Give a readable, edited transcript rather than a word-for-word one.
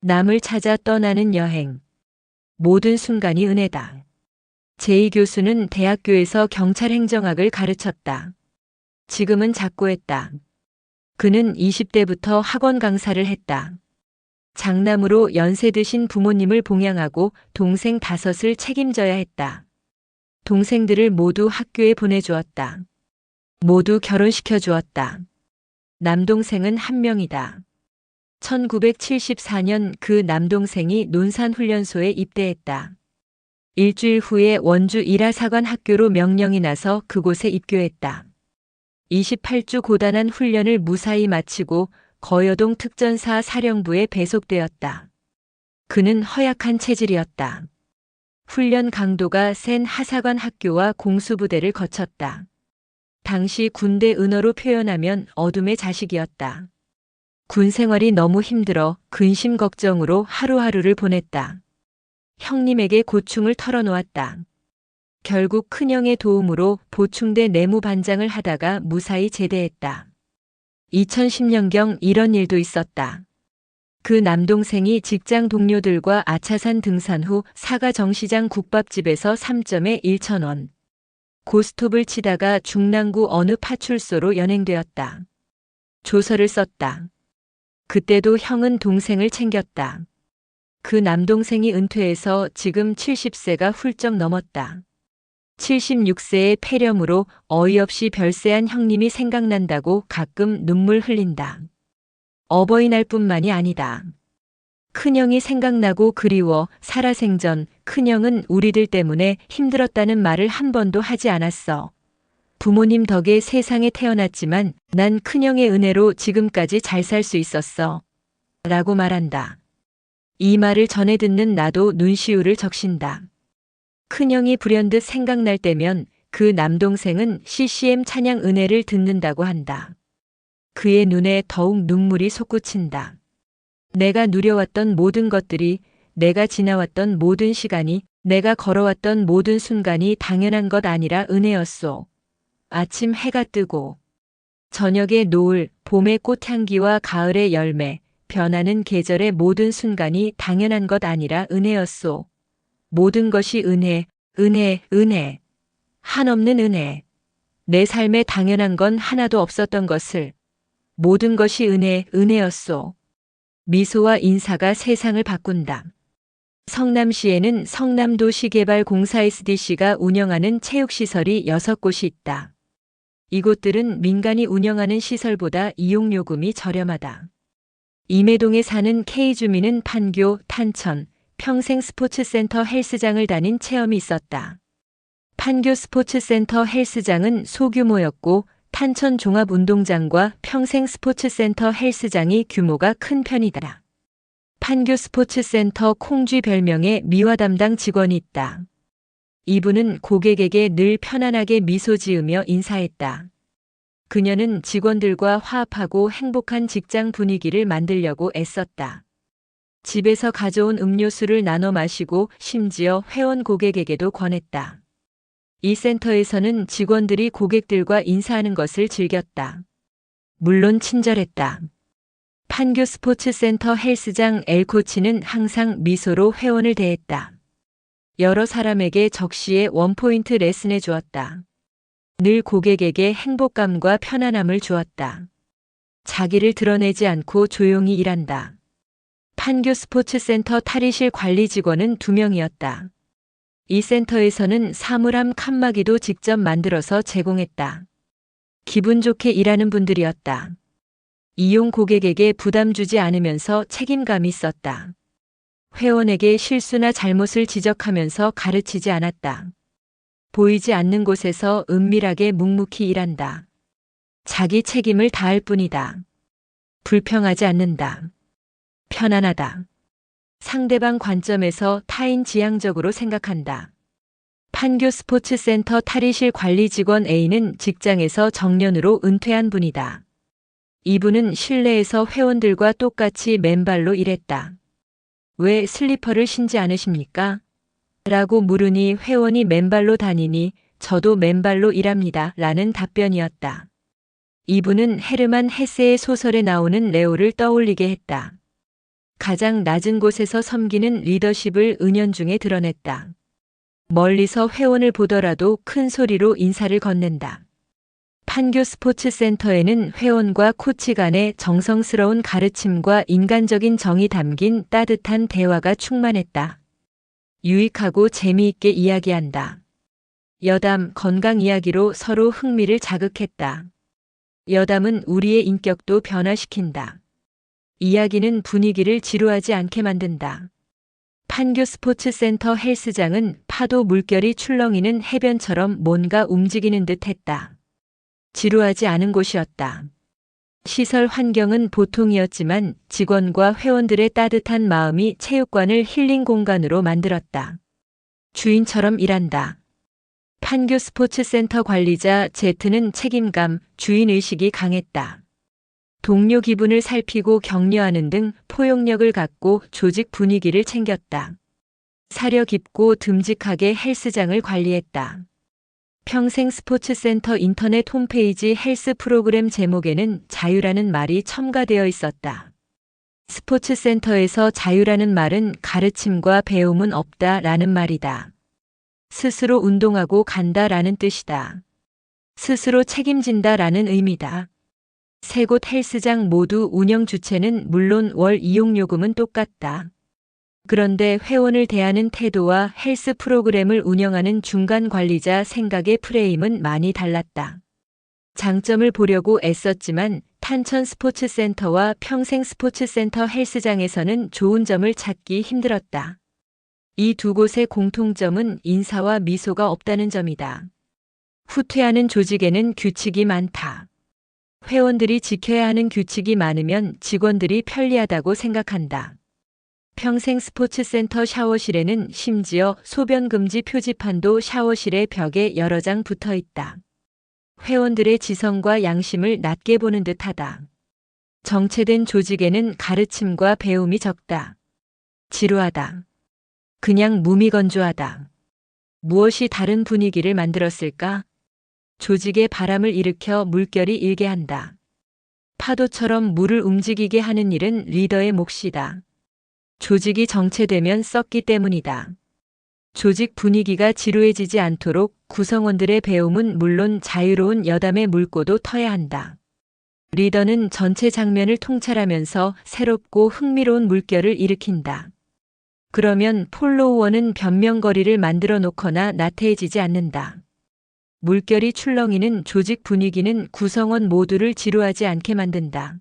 남을 찾아 떠나는 여행. 모든 순간이 은혜다. 제이 교수는 대학교에서 경찰 행정학을 가르쳤다. 지금은 작고했다. 그는 20대부터 학원 강사를 했다. 장남으로 연세 드신 부모님을 봉양하고 동생 5을 책임져야 했다. 동생들을 모두 학교에 보내주었다. 모두 결혼시켜 주었다. 남동생은 한 명이다. 1974년 그 남동생이 논산훈련소에 입대했다. 일주일 후에 원주 일하사관 학교로 명령이 나서 그곳에 입교했다. 28주 고단한 훈련을 무사히 마치고 거여동 특전사 사령부에 배속되었다. 그는 허약한 체질이었다. 훈련 강도가 센 하사관 학교와 공수부대를 거쳤다. 당시 군대 은어로 표현하면 어둠의 자식이었다. 군 생활이 너무 힘들어 근심 걱정으로 하루하루를 보냈다. 형님에게 고충을 털어놓았다. 결국 큰형의 도움으로 보충대 내무반장을 하다가 무사히 제대했다. 2010년경 이런 일도 있었다. 그 남동생이 직장 동료들과 아차산 등산 후 사가 정시장 국밥집에서 3점에 1,000원. 고스톱을 치다가 중랑구 어느 파출소로 연행되었다. 조서를 썼다. 그때도 형은 동생을 챙겼다. 그 남동생이 은퇴해서 지금 70세가 훌쩍 넘었다. 76세의 폐렴으로 어이없이 별세한 형님이 생각난다고 가끔 눈물 흘린다. 어버이날뿐만이 아니다. 큰형이 생각나고 그리워 살아생전 큰형은 우리들 때문에 힘들었다는 말을 한 번도 하지 않았어. 부모님 덕에 세상에 태어났지만 난 큰형의 은혜로 지금까지 잘 살 수 있었어. 라고 말한다. 이 말을 전해 듣는 나도 눈시울을 적신다. 큰형이 불현듯 생각날 때면 그 남동생은 CCM 찬양 은혜를 듣는다고 한다. 그의 눈에 더욱 눈물이 솟구친다. 내가 누려왔던 모든 것들이, 내가 지나왔던 모든 시간이, 내가 걸어왔던 모든 순간이 당연한 것 아니라 은혜였소. 아침 해가 뜨고 저녁의 노을, 봄의 꽃향기와 가을의 열매, 변하는 계절의 모든 순간이 당연한 것 아니라 은혜였소. 모든 것이 은혜, 은혜, 은혜. 한없는 은혜. 내 삶에 당연한 건 하나도 없었던 것을. 모든 것이 은혜, 은혜였소. 미소와 인사가 세상을 바꾼다. 성남시에는 성남도시개발공사 SDC가 운영하는 체육시설이 6곳이 있다. 이곳들은 민간이 운영하는 시설보다 이용요금이 저렴하다. 임해동에 사는 K주민은 판교, 탄천, 평생스포츠센터 헬스장을 다닌 체험이 있었다. 판교 스포츠센터 헬스장은 소규모였고 탄천 종합운동장과 평생스포츠센터 헬스장이 규모가 큰 편이다. 판교 스포츠센터 콩쥐 별명의 미화 담당 직원이 있다. 이분은 고객에게 늘 편안하게 미소 지으며 인사했다. 그녀는 직원들과 화합하고 행복한 직장 분위기를 만들려고 애썼다. 집에서 가져온 음료수를 나눠 마시고 심지어 회원 고객에게도 권했다. 이 센터에서는 직원들이 고객들과 인사하는 것을 즐겼다. 물론 친절했다. 판교 스포츠센터 헬스장 L코치는 항상 미소로 회원을 대했다. 여러 사람에게 적시에 원포인트 레슨해 주었다. 늘 고객에게 행복감과 편안함을 주었다. 자기를 드러내지 않고 조용히 일한다. 판교 스포츠센터 탈의실 관리 직원은 2명이었다. 이 센터에서는 사물함 칸막이도 직접 만들어서 제공했다. 기분 좋게 일하는 분들이었다. 이용 고객에게 부담 주지 않으면서 책임감이 있었다. 회원에게 실수나 잘못을 지적하면서 가르치지 않았다. 보이지 않는 곳에서 은밀하게 묵묵히 일한다. 자기 책임을 다할 뿐이다. 불평하지 않는다. 편안하다. 상대방 관점에서 타인 지향적으로 생각한다. 판교 스포츠센터 탈의실 관리 직원 A는 직장에서 정년으로 은퇴한 분이다. 이분은 실내에서 회원들과 똑같이 맨발로 일했다. 왜 슬리퍼를 신지 않으십니까? 라고 물으니 회원이 맨발로 다니니 저도 맨발로 일합니다. 라는 답변이었다. 이분은 헤르만 헤세의 소설에 나오는 레오를 떠올리게 했다. 가장 낮은 곳에서 섬기는 리더십을 은연중에 드러냈다. 멀리서 회원을 보더라도 큰 소리로 인사를 건넨다. 판교 스포츠센터에는 회원과 코치 간의 정성스러운 가르침과 인간적인 정이 담긴 따뜻한 대화가 충만했다. 유익하고 재미있게 이야기한다. 여담, 건강 이야기로 서로 흥미를 자극했다. 여담은 우리의 인격도 변화시킨다. 이야기는 분위기를 지루하지 않게 만든다. 판교 스포츠센터 헬스장은 파도 물결이 출렁이는 해변처럼 뭔가 움직이는 듯 했다. 지루하지 않은 곳이었다. 시설 환경은 보통이었지만 직원과 회원들의 따뜻한 마음이 체육관을 힐링 공간으로 만들었다. 주인처럼 일한다. 판교 스포츠센터 관리자 제트는 책임감, 주인의식이 강했다. 동료 기분을 살피고 격려하는 등 포용력을 갖고 조직 분위기를 챙겼다. 사려 깊고 듬직하게 헬스장을 관리했다. 평생 스포츠센터 인터넷 홈페이지 헬스 프로그램 제목에는 자유라는 말이 첨가되어 있었다. 스포츠센터에서 자유라는 말은 가르침과 배움은 없다라는 말이다. 스스로 운동하고 간다라는 뜻이다. 스스로 책임진다라는 의미다. 세 곳 헬스장 모두 운영 주체는 물론 월 이용요금은 똑같다. 그런데 회원을 대하는 태도와 헬스 프로그램을 운영하는 중간 관리자 생각의 프레임은 많이 달랐다. 장점을 보려고 애썼지만 탄천 스포츠센터와 평생 스포츠센터 헬스장에서는 좋은 점을 찾기 힘들었다. 이 두 곳의 공통점은 인사와 미소가 없다는 점이다. 후퇴하는 조직에는 규칙이 많다. 회원들이 지켜야 하는 규칙이 많으면 직원들이 편리하다고 생각한다. 평생 스포츠센터 샤워실에는 심지어 소변 금지 표지판도 샤워실의 벽에 여러 장 붙어 있다. 회원들의 지성과 양심을 낮게 보는 듯하다. 정체된 조직에는 가르침과 배움이 적다. 지루하다. 그냥 무미건조하다. 무엇이 다른 분위기를 만들었을까? 조직에 바람을 일으켜 물결이 일게 한다. 파도처럼 물을 움직이게 하는 일은 리더의 몫이다. 조직이 정체되면 썩기 때문이다. 조직 분위기가 지루해지지 않도록 구성원들의 배움은 물론 자유로운 여담의 물꼬도 터야 한다. 리더는 전체 장면을 통찰하면서 새롭고 흥미로운 물결을 일으킨다. 그러면 폴로워는 변명거리를 만들어 놓거나 나태해지지 않는다. 물결이 출렁이는 조직 분위기는 구성원 모두를 지루하지 않게 만든다.